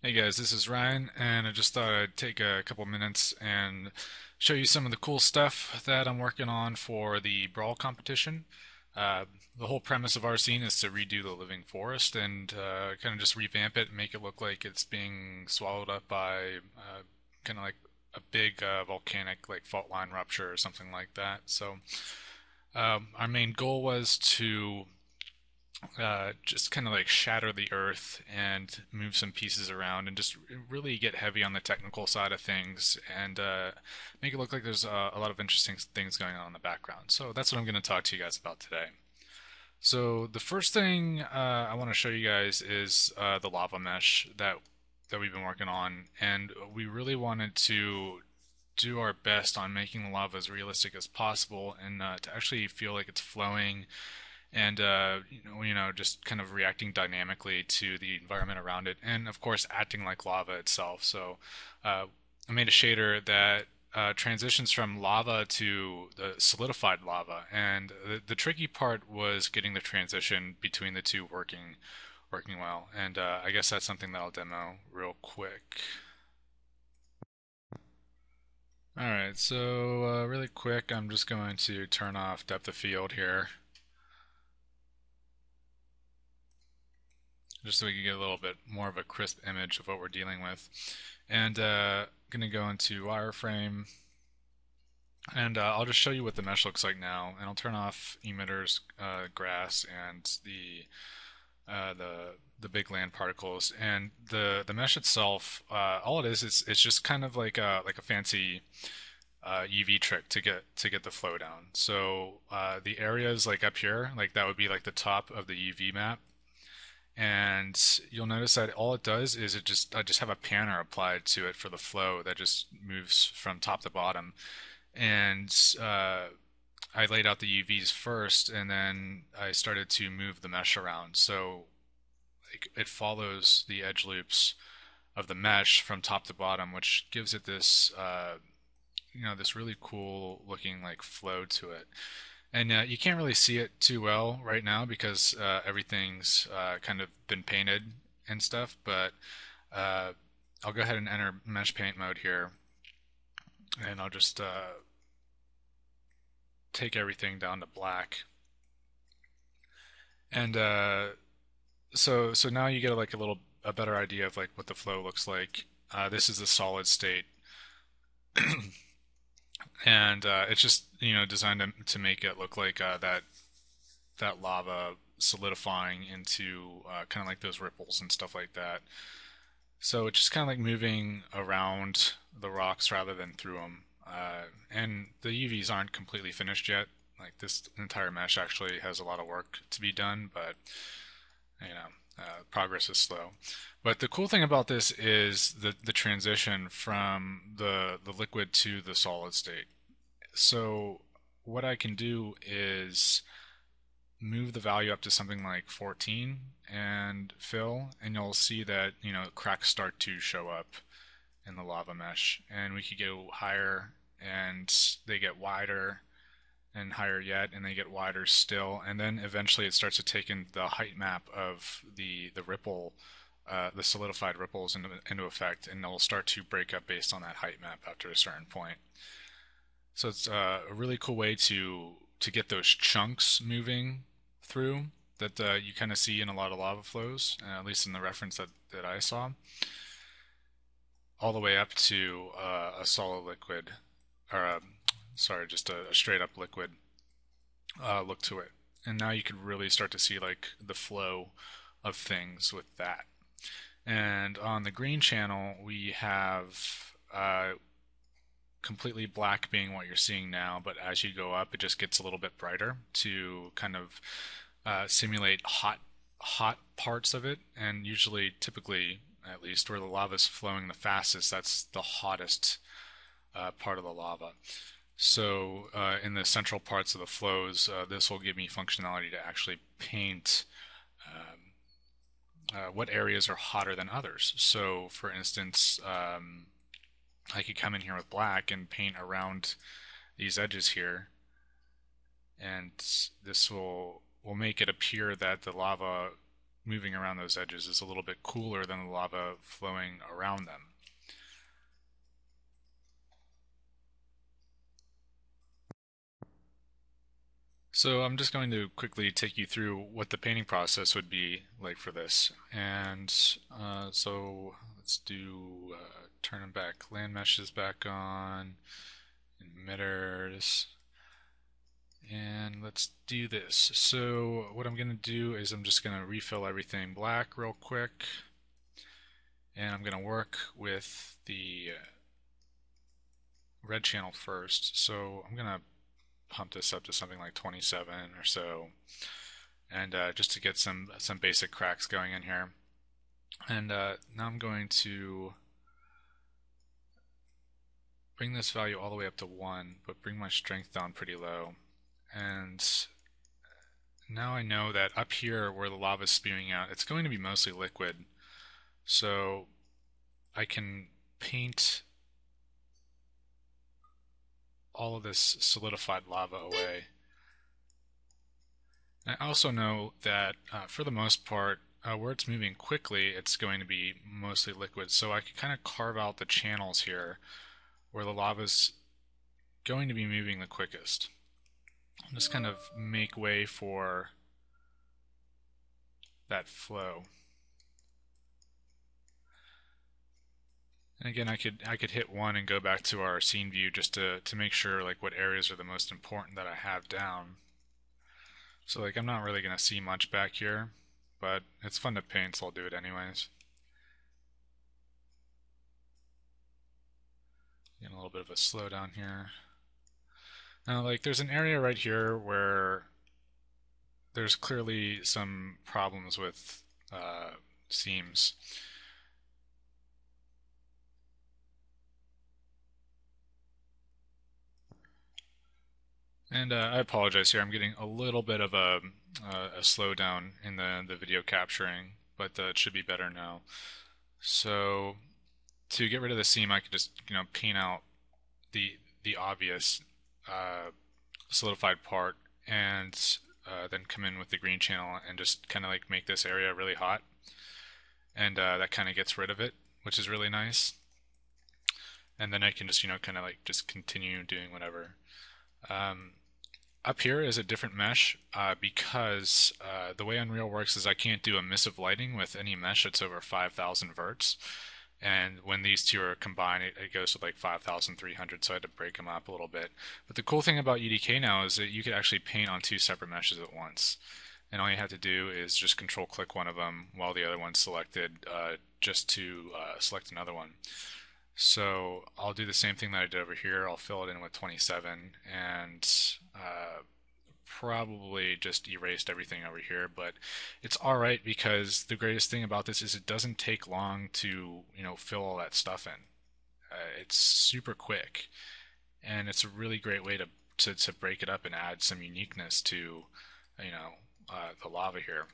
Hey guys, this is Ryan, and I just thought I'd take a couple minutes and show you some of the cool stuff that I'm working on for the Brawl competition. Uh, the whole premise of our scene is to redo the living forest and kind of just revamp it and make it look like it's being swallowed up by kind of like a big volcanic like fault line rupture or something like that. So our main goal was to just kind of like shatter the earth and move some pieces around and just really get heavy on the technical side of things and make it look like there's a lot of interesting things going on in the background. So that's what I'm going to talk to you guys about today. So the first thing I want to show you guys is the lava mesh that we've been working on, and we really wanted to do our best on making the lava as realistic as possible and to actually feel like it's flowing and just kind of reacting dynamically to the environment around it, and of course acting like lava itself. So I made a shader that transitions from lava to the solidified lava, and the tricky part was getting the transition between the two working well. And I guess that's something that I'll demo real quick. All right, so really quick, I'm just going to turn off depth of field here, just so we can get a little bit more of a crisp image of what we're dealing with. And going to go into wireframe, and I'll just show you what the mesh looks like now. And I'll turn off emitters, grass, and the big land particles. And the mesh itself, all it is it's just kind of like a fancy UV trick to get the flow down. So the areas like up here, like that would be like the top of the UV map, and you'll notice that all it does is I just have a panner applied to it for the flow that just moves from top to bottom. And I laid out the UVs first, and then I started to move the mesh around. So like, it follows the edge loops of the mesh from top to bottom, which gives it this this really cool looking like flow to it. And you can't really see it too well right now because everything's kind of been painted and stuff. But uh, I'll go ahead and enter mesh paint mode here, and I'll just take everything down to black. And so now you get like a better idea of like what the flow looks like. This is the solid state, and it's just designed to make it look like that lava solidifying into kind of like those ripples and stuff like that. So it's just kind of like moving around the rocks rather than through them. And the UVs aren't completely finished yet. Like this entire mesh actually has a lot of work to be done, but progress is slow. But the cool thing about this is the transition from the liquid to the solid state. So what I can do is move the value up to something like 14 and fill, and you'll see that cracks start to show up in the lava mesh, and we could go higher and they get wider and higher yet, and they get wider still, and then eventually it starts to take in the height map of the ripple, the solidified ripples into effect, and they'll start to break up based on that height map after a certain point. So it's a really cool way to get those chunks moving through that you kind of see in a lot of lava flows, at least in the reference that I saw, all the way up to a solid liquid, or sorry, just a straight up liquid look to it. And now you could really start to see like the flow of things with that. And on the green channel, we have completely black being what you're seeing now, but as you go up, it just gets a little bit brighter to kind of simulate hot parts of it. And usually, typically, at least where the lava is flowing the fastest, that's the hottest part of the lava. So in the central parts of the flows, this will give me functionality to actually paint what areas are hotter than others. So for instance, I could come in here with black and paint around these edges here, and this will make it appear that the lava moving around those edges is a little bit cooler than the lava flowing around them. So I'm just going to quickly take you through what the painting process would be like for this. And so let's do turn them back, land meshes back on, emitters, and let's do this. So what I'm going to do is I'm just going to refill everything black real quick, and I'm going to work with the red channel first. So I'm going to pump this up to something like 27 or so, and just to get some basic cracks going in here. And now I'm going to bring this value all the way up to 1, but bring my strength down pretty low. And now I know that up here where the lava is spewing out, it's going to be mostly liquid. So I can paint all of this solidified lava away. And I also know that for the most part, where it's moving quickly, it's going to be mostly liquid. So I can kind of carve out the channels here where the lava's going to be moving the quickest. Just kind of make way for that flow. And again, I could hit 1 and go back to our scene view just to make sure like what areas are the most important that I have down. So like I'm not really going to see much back here, but it's fun to paint, so I'll do it anyways. Getting a little bit of a slowdown here. Now like there's an area right here where there's clearly some problems with seams. And I apologize here. I'm getting a little bit of a slowdown in the video capturing, but it should be better now. So to get rid of the seam, I could just paint out the obvious solidified part, and then come in with the green channel and just kind of like make this area really hot, and that kind of gets rid of it, which is really nice. And then I can just kind of like just continue doing whatever. Up here is a different mesh because the way Unreal works is I can't do emissive lighting with any mesh that's over 5,000 verts. And when these two are combined, it goes to like 5,300, so I had to break them up a little bit. But the cool thing about UDK now is that you could actually paint on 2 separate meshes at once. And all you have to do is just control click one of them while the other one's selected, just to select another one. So I'll do the same thing that I did over here. I'll fill it in with 27 and probably just erased everything over here, but it's alright because the greatest thing about this is it doesn't take long to fill all that stuff in. It's super quick, and it's a really great way to break it up and add some uniqueness to the lava here.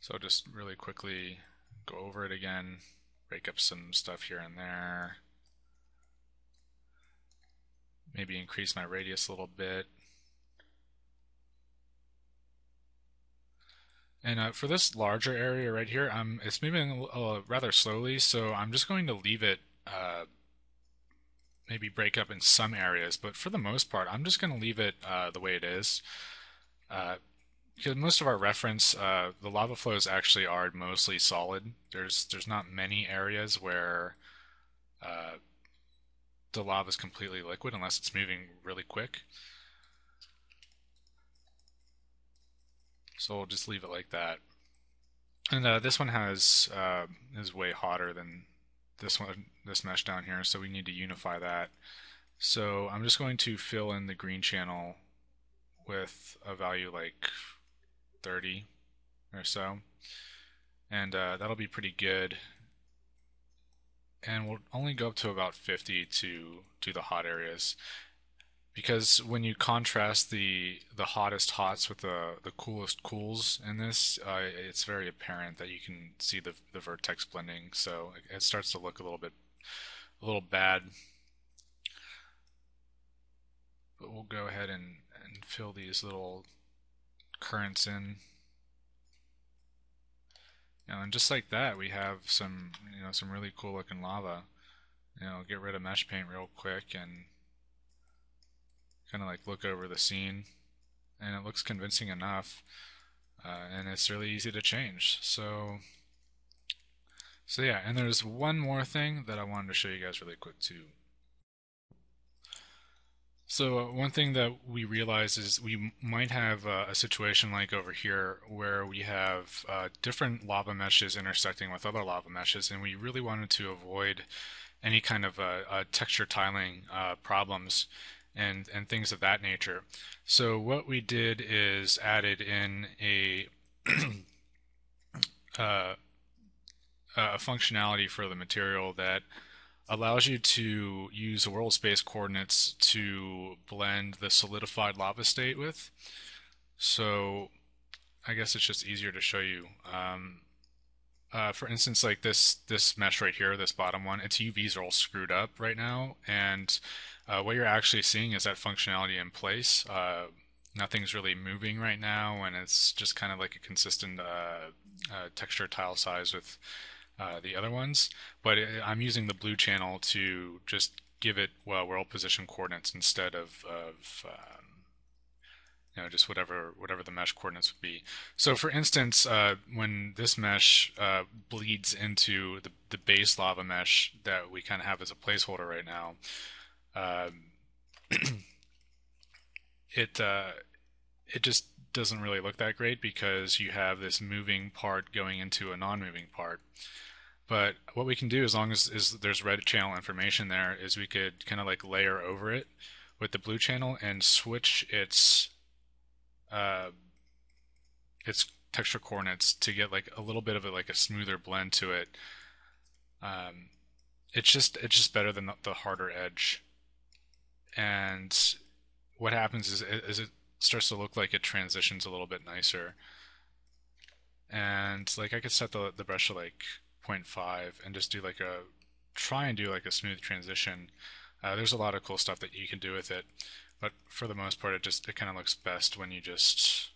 So just really quickly go over it again, break up some stuff here and there. Maybe increase my radius a little bit. And for this larger area right here, it's moving rather slowly, so I'm just going to leave it maybe break up in some areas, but for the most part, I'm just going to leave it the way it is. Because most of our reference, the lava flows actually are mostly solid. There's not many areas where the lava is completely liquid unless it's moving really quick. So we'll just leave it like that. And this one is way hotter than this mesh down here, so we need to unify that. So I'm just going to fill in the green channel with a value like 30 or so, and that'll be pretty good. And we'll only go up to about 50 to do the hot areas, because when you contrast the hottest hots with the coolest cools in this, it's very apparent that you can see the vertex blending, so it starts to look a little bad. But we'll go ahead and fill these little currents in. And just like that, we have some, some really cool looking lava. Get rid of mesh paint real quick and kind of like look over the scene, and it looks convincing enough, and it's really easy to change. So yeah, and there's one more thing that I wanted to show you guys really quick too. So one thing that we realize is we might have a situation like over here where we have different lava meshes intersecting with other lava meshes, and we really wanted to avoid any kind of texture tiling problems and things of that nature. So what we did is added in uh, a functionality for the material that allows you to use world space coordinates to blend the solidified lava state with. So I guess it's just easier to show you. For instance, like this mesh right here, this bottom one, its UVs are all screwed up right now, and what you're actually seeing is that functionality in place. Nothing's really moving right now, and it's just kind of like a consistent texture tile size with the other ones, but I'm using the blue channel to just give it world position coordinates instead of just whatever the mesh coordinates would be. So for instance, when this mesh bleeds into the base lava mesh that we kind of have as a placeholder right now, it just doesn't really look that great because you have this moving part going into a non-moving part. But what we can do, as long as there's red channel information there, is we could kind of like layer over it with the blue channel and switch uh, its texture coordinates to get like a little bit of a smoother blend to it. It's just better than the harder edge. And what happens is it starts to look like it transitions a little bit nicer. And like I could set the brush to like 0.5 and just do try and do like a smooth transition. There's a lot of cool stuff that you can do with it, but for the most part, it kind of looks best when you just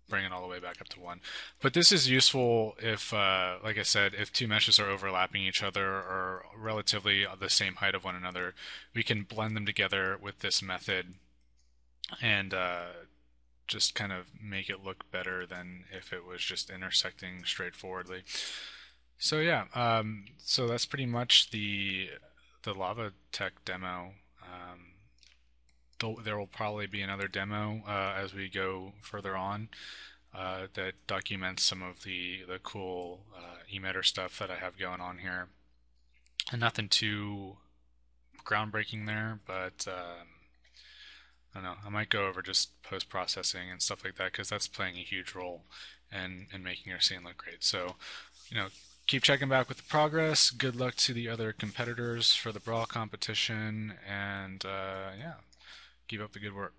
bring it all the way back up to 1. But this is useful if, like I said, if two meshes are overlapping each other or relatively the same height of one another, we can blend them together with this method and just kind of make it look better than if it was just intersecting straightforwardly. So yeah, so that's pretty much the Lava Tech demo. There will probably be another demo as we go further on that documents some of the cool emitter stuff that I have going on here. And nothing too groundbreaking there, but I don't know, I might go over just post-processing and stuff like that because that's playing a huge role in making our scene look great. So, keep checking back with the progress. Good luck to the other competitors for the brawl competition, and yeah, keep up the good work.